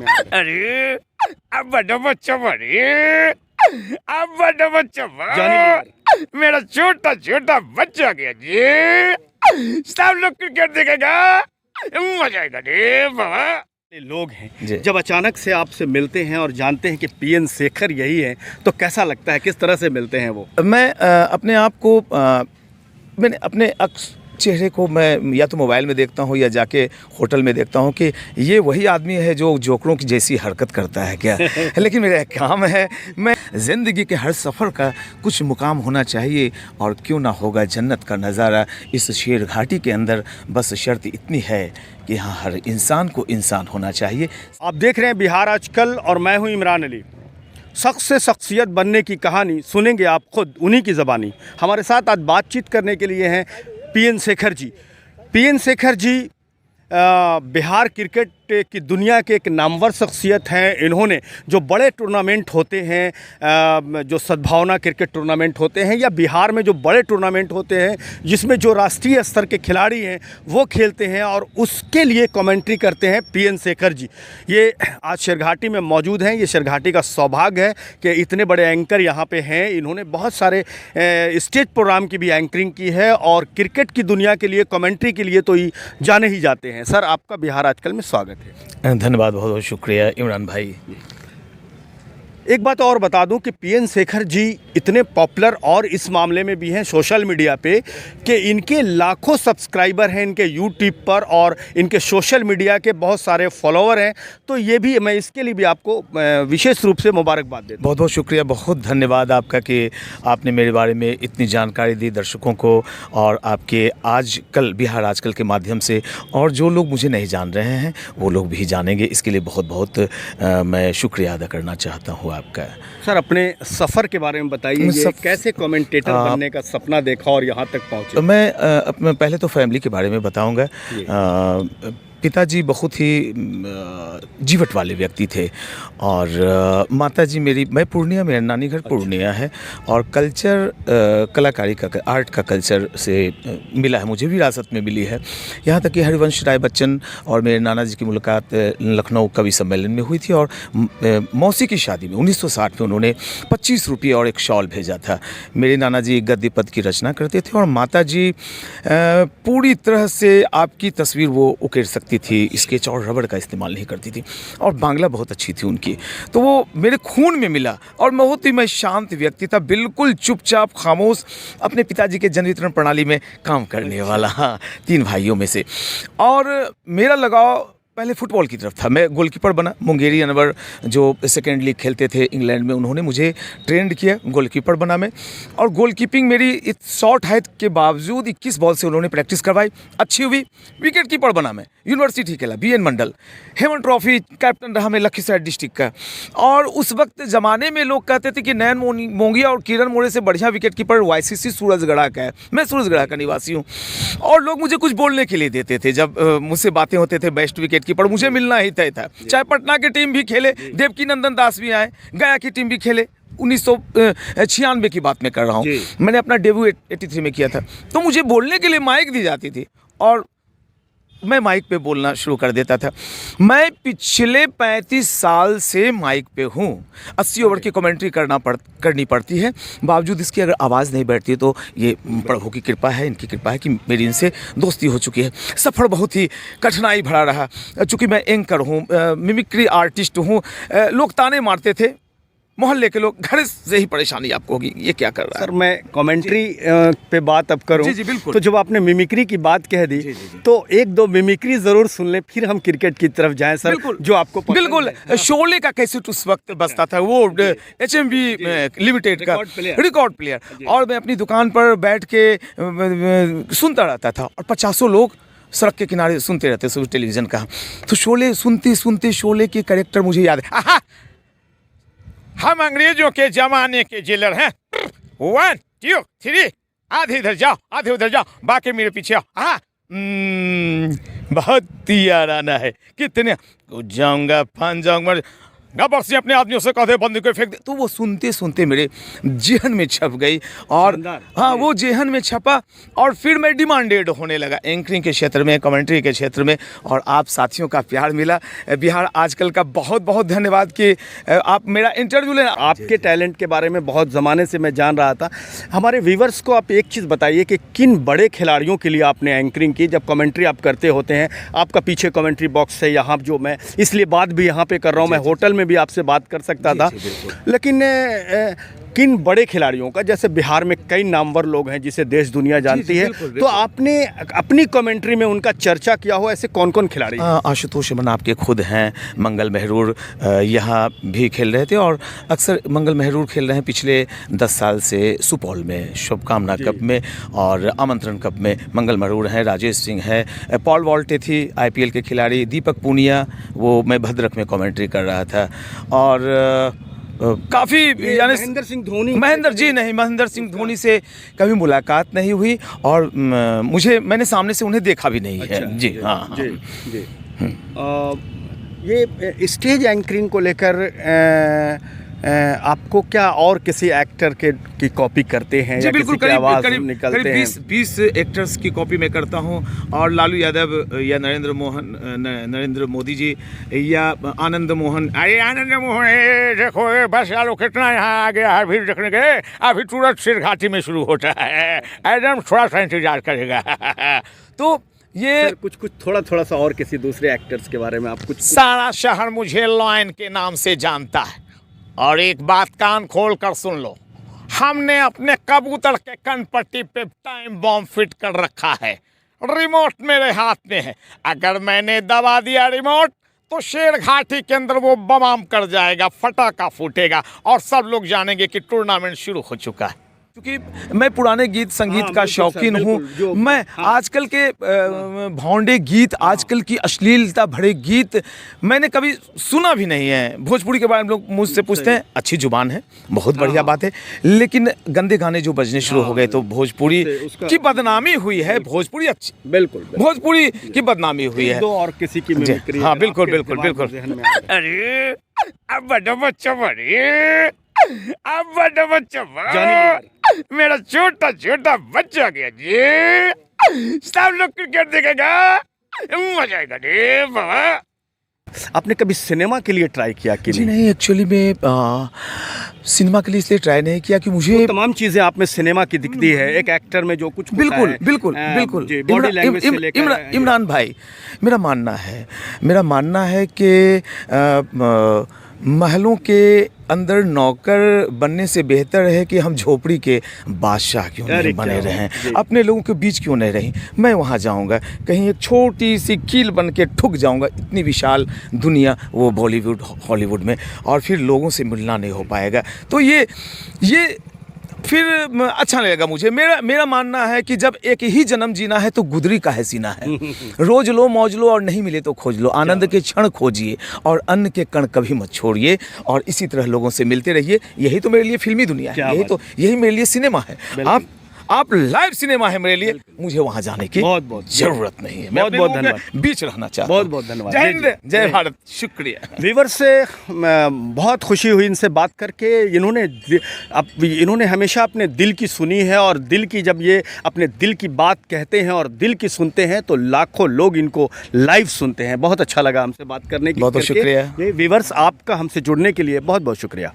अरे अब बड़ा बच्चा बड़े, अब बड़ा बच्चा मेरा छोटा छोटा बच्चा गया जी। सब लोग क्रिकेट देखेगा, मजा आएगा रे बाबा। लोग हैं जब अचानक से आपसे मिलते हैं और जानते हैं कि पीएन शेखर यही है, तो कैसा लगता है? किस तरह से मिलते हैं वो? मैं अपने आप को मैंने अपने चेहरे को मैं या तो मोबाइल में देखता हूँ या जाके होटल में देखता हूँ कि ये वही आदमी है जो जोकरों की जैसी हरकत करता है क्या। लेकिन मेरा काम है, मैं ज़िंदगी के हर सफ़र का कुछ मुकाम होना चाहिए, और क्यों ना होगा जन्नत का नज़ारा इस शेर घाटी के अंदर। बस शर्त इतनी है कि यहाँ हर इंसान को इंसान होना चाहिए। आप देख रहे हैं बिहार आजकल और मैं हूँ इमरान अली। शख्स से शख्सियत बनने की कहानी सुनेंगे आप खुद उन्हीं की ज़बानी। हमारे साथ आज बातचीत करने के लिए हैं PN Shekhar ji. PN Shekhar ji Bihar cricket की दुनिया के एक नामवर शख्सियत हैं। इन्होंने जो बड़े टूर्नामेंट होते हैं, जो सद्भावना क्रिकेट टूर्नामेंट होते हैं, या बिहार में जो बड़े टूर्नामेंट होते हैं जिसमें जो राष्ट्रीय स्तर के खिलाड़ी हैं वो खेलते हैं, और उसके लिए कमेंट्री करते हैं पीएन शेखर जी। ये आज शेरघाटी में मौजूद हैं। ये शेरघाटी का सौभाग्य है कि इतने बड़े एंकर यहाँ पे हैं। इन्होंने बहुत सारे स्टेज प्रोग्राम की भी एंकरिंग की है, और क्रिकेट की दुनिया के लिए कमेंट्री के लिए तो ही जाने ही जाते हैं। सर, आपका बिहार आजकल में स्वागत है। धन्यवाद, बहुत बहुत शुक्रिया इमरान भाई। एक बात और बता दूं कि पीएन शेखर जी इतने पॉपुलर और इस मामले में भी हैं सोशल मीडिया पे कि इनके लाखों सब्सक्राइबर हैं इनके यूट्यूब पर, और इनके सोशल मीडिया के बहुत सारे फॉलोअर हैं। तो ये भी, मैं इसके लिए भी आपको विशेष रूप से मुबारकबाद देता हूं। बहुत बहुत शुक्रिया, बहुत धन्यवाद आपका कि आपने मेरे बारे में इतनी जानकारी दी दर्शकों को, और आपके आजकल बिहार आजकल के माध्यम से और जो लोग मुझे नहीं जान रहे हैं वो लोग भी जानेंगे। इसके लिए बहुत बहुत मैं शुक्रिया अदा करना चाहता हूँ आपका। सर, अपने सफ़र के बारे में बताइए, कैसे कमेंटेटर बनने का सपना देखा और यहाँ तक पहुँचे? मैं पहले तो फैमिली के बारे में बताऊंगा। पिताजी बहुत ही जीवट वाले व्यक्ति थे, और माताजी मैं पूर्णिया, मेरा नानी घर पूर्णिया है, और कल्चर कलाकारी का, आर्ट का कल्चर से मिला है, मुझे भी विरासत में मिली है। यहाँ तक कि हरिवंश राय बच्चन और मेरे नाना जी की मुलाकात लखनऊ कवि सम्मेलन में हुई थी, और मौसी की शादी में 1960 में उन्होंने 25 रुपये और एक शॉल भेजा था। मेरे नाना जी गद्य पद की रचना करते थे, और माता जी पूरी तरह से आपकी तस्वीर वो उकेर सकती थी, स्केच और रबड़ का इस्तेमाल नहीं करती थी, और बांग्ला बहुत अच्छी थी उनकी। तो वो मेरे खून में मिला, और बहुत ही मैं शांत व्यक्ति था, बिल्कुल चुपचाप खामोश, अपने पिताजी के जन वितरण प्रणाली में काम करने वाला। हाँ, 3 भाइयों में से। और मेरा लगाव पहले फुटबॉल की तरफ था। मैं गोलकीपर बना। मुंगेरी अनवर जो सेकेंड लीग खेलते थे इंग्लैंड में, उन्होंने मुझे ट्रेंड किया, गोलकीपर बना मैं। और गोलकीपिंग मेरी शॉर्ट हाइट के बावजूद 21 बॉल से उन्होंने प्रैक्टिस करवाई, अच्छी हुई। विकेट कीपर बना मैं, यूनिवर्सिटी खेला, बीएन मंडल, हेमन ट्रॉफी कैप्टन रहा मैं लखीसराय डिस्ट्रिक्ट का। और उस वक्त ज़माने में लोग कहते थे कि नयन मोंगिया और किरण मोरे से बढ़िया विकेट कीपर वाईसीसी सूरजगढ़ा का है। मैं सूरजगढ़ा का निवासी हूँ, और लोग मुझे कुछ बोलने के लिए देते थे। जब मुझसे बातें होते थे बेस्ट विकेट कीपर, मुझे मिलना ही तय था। चाहे पटना की टीम भी खेले, देवकी नंदन दास भी आए, गया की टीम भी खेले, 1996 की बात मैं कर रहा हूँ। मैंने अपना डेब्यू 83 में किया था। तो मुझे बोलने के लिए माइक दी जाती थी, और मैं माइक पे बोलना शुरू कर देता था। मैं पिछले 35 साल से माइक पे हूँ। 80 ओवर की कमेंट्री करनी पड़ती है, बावजूद इसकी अगर आवाज़ नहीं बैठती तो ये प्रभु की कृपा है, इनकी कृपा है कि मेरी इनसे दोस्ती हो चुकी है। सफ़र बहुत ही कठिनाई भरा रहा, चूँकि मैं एंकर हूँ, मिमिक्री आर्टिस्ट हूँ। लोग ताने मारते थे, मोहल्ले के लोग, घर से ही परेशानी आपको होगी, ये क्या कर रहा है। सर, मैं कमेंट्री पे बात अब करूं। जी बिल्कुल। तो जब आपने मिमिक्री की बात कह दी, तो 1-2 मिमिक्री ज़रूर सुन लें, फिर हम क्रिकेट की तरफ जाएं सर। जो आपको बिल्कुल। शोले का कैसेट उस वक्त बजता था, वो HMV लिमिटेड का रिकॉर्ड प्लेयर, और मैं अपनी दुकान पर बैठ के सुनता रहता था, और 50 लोग सड़क के किनारे सुनते रहते थे टेलीविज़न का। तो शोले सुनते सुनते शोले के कैरेक्टर मुझे याद है। हम अंग्रेजों के जमाने के जेलर हैं। 1 2 3, आधे इधर जाओ, आधे उधर जाओ, बाकी मेरे पीछे आओ। बहुत याराना है। कितने जाऊंगा, फान जाऊंगा। गब्बर सिंह अपने आदमियों से कहते बंदूक को फेंक दे, तो वो सुनते सुनते मेरे जेहन में छप गई और शानदार। हाँ वो जेहन में छपा और फिर मैं डिमांडेड होने लगा एंकरिंग के क्षेत्र में, कमेंट्री के क्षेत्र में, और आप साथियों का प्यार मिला। बिहार आजकल का बहुत बहुत धन्यवाद कि आप मेरा इंटरव्यू लेना। आपके टैलेंट के बारे में बहुत ज़माने से मैं जान रहा था। हमारे व्यूवर्स को आप एक चीज़ बताइए कि किन बड़े खिलाड़ियों के लिए आपने एंकरिंग की। जब कमेंट्री आप करते होते हैं, आपका पीछे कमेंट्री बॉक्स है यहाँ, जो मैं इसलिए बात भी यहाँ पे कर रहा हूँ, मैं होटल में भी आपसे बात कर सकता था, लेकिन किन बड़े खिलाड़ियों का, जैसे बिहार में कई नामवर लोग हैं जिसे देश दुनिया जानती है, तो आपने अपनी कमेंट्री में उनका चर्चा किया हो, ऐसे कौन कौन खिलाड़ी? आशुतोष अमन आपके खुद हैं, मंगल मेहरूर यहाँ भी खेल रहे थे और अक्सर मंगल मेहरूर खेल रहे हैं पिछले 10 साल से सुपौल में शुभकामना कप में और आमंत्रण कप में। मंगल मेहरूर हैं, राजेश सिंह है, पॉल वॉल्टे थी IPL के खिलाड़ी, दीपक पूनिया, वो मैं भद्रक में कमेंट्री कर रहा था, और काफ़ी यानी महेंद्र सिंह धोनी। महेंद्र सिंह धोनी से कभी मुलाकात नहीं हुई और मैंने सामने से उन्हें देखा भी नहीं है। जी हाँ जी जी। ये स्टेज एंकरिंग को लेकर आपको क्या और किसी एक्टर की कॉपी करते हैं? जी या बिल्कुल, किसी की आवाज़ निकलते करीब हैं? 20 एक्टर्स की कॉपी मैं करता हूँ, और लालू यादव या नरेंद्र मोदी जी या आनंद मोहन। अरे आनंद मोहन, देखो ये बस यारो कितना यहाँ आ गया है भीड़ देखने के, अभी तुरंत सिर घाटी में शुरू होता है, एकदम थोड़ा सा इंतजार करेगा। तो ये सर, कुछ थोड़ा सा और किसी दूसरे एक्टर्स के बारे में आप कुछ? सारा शहर मुझे लॉयन के नाम से जानता है, और एक बात कान खोल कर सुन लो, हमने अपने कबूतर के कनपट्टी पे टाइम बॉम्ब फिट कर रखा है, रिमोट मेरे हाथ में है, अगर मैंने दबा दिया रिमोट तो शेर घाटी के अंदर वो बम कर जाएगा, फटाका फूटेगा और सब लोग जानेंगे कि टूर्नामेंट शुरू हो चुका है। क्योंकि मैं पुराने गीत संगीत का शौकीन हूँ, मैं आजकल के भौंडे गीत, आजकल की अश्लीलता भरे गीत मैंने कभी सुना भी नहीं है। भोजपुरी के बारे में लोग मुझसे पूछते हैं, अच्छी जुबान है, बहुत बढ़िया बात है, लेकिन गंदे गाने जो बजने शुरू हो गए तो भोजपुरी की बदनामी हुई है। भोजपुरी अच्छी, बिल्कुल भोजपुरी की बदनामी हुई है। दो और किसी की मिमिक्री? हाँ बिल्कुल बिल्कुल बिल्कुल। अरे अब बड़ा बच्चा बड़े, अब बड़ा बच्चा मेरा छोटा छोटा बच्चा गया जी, सब लोग क्रिकेट देखेगा, मजा आएगा रे बाबा। आपने कभी सिनेमा के लिए ट्राई किया कि जी नहीं, एक्चुअली मैं सिनेमा के लिए इसलिए ट्राई नहीं किया कि मुझे तमाम चीजें आप में सिनेमा की दिखती है, एक एक्टर में जो कुछ बिल्कुल बिल्कुल बिल्कुल। बॉडी लैंग्वेज से लेकर इमरान भाई, मेरा मानना है कि महलों के अंदर नौकर बनने से बेहतर है कि हम झोपड़ी के बादशाह क्यों नहीं बने रहें, अपने लोगों के बीच क्यों नहीं रहें। मैं वहाँ जाऊँगा, कहीं एक छोटी सी कील बन के ठुक जाऊँगा, इतनी विशाल दुनिया वो बॉलीवुड हॉलीवुड में, और फिर लोगों से मिलना नहीं हो पाएगा। तो ये फिर अच्छा लगेगा मुझे। मेरा मानना है कि जब एक ही जन्म जीना है तो गुदरी काहे सीना है। रोज लो मौज लो और नहीं मिले तो खोज लो, आनंद के क्षण खोजिए और अन्न के कण कभी मत छोड़िए, और इसी तरह लोगों से मिलते रहिए। यही तो मेरे लिए फिल्मी दुनिया है, यही मेरे लिए सिनेमा है। आप लाइव सिनेमा है मेरे लिए, मुझे वहां जाने की बहुत जरूरत नहीं है। बहुत बहुत धन्यवाद, बीच रहना चाहता हूं। बहुत धन्यवाद। जय हिंद, जय भारत, शुक्रिया। व्यूअर्स से बहुत खुशी हुई इनसे बात करके। इन्होंने हमेशा अपने दिल की सुनी है, और दिल की जब ये अपने दिल की बात कहते हैं और दिल की सुनते हैं तो लाखों लोग इनको लाइव सुनते हैं। बहुत अच्छा लगा हमसे बात करने की। बहुत शुक्रिया। व्यूअर्स, आपका हमसे जुड़ने के लिए बहुत बहुत शुक्रिया।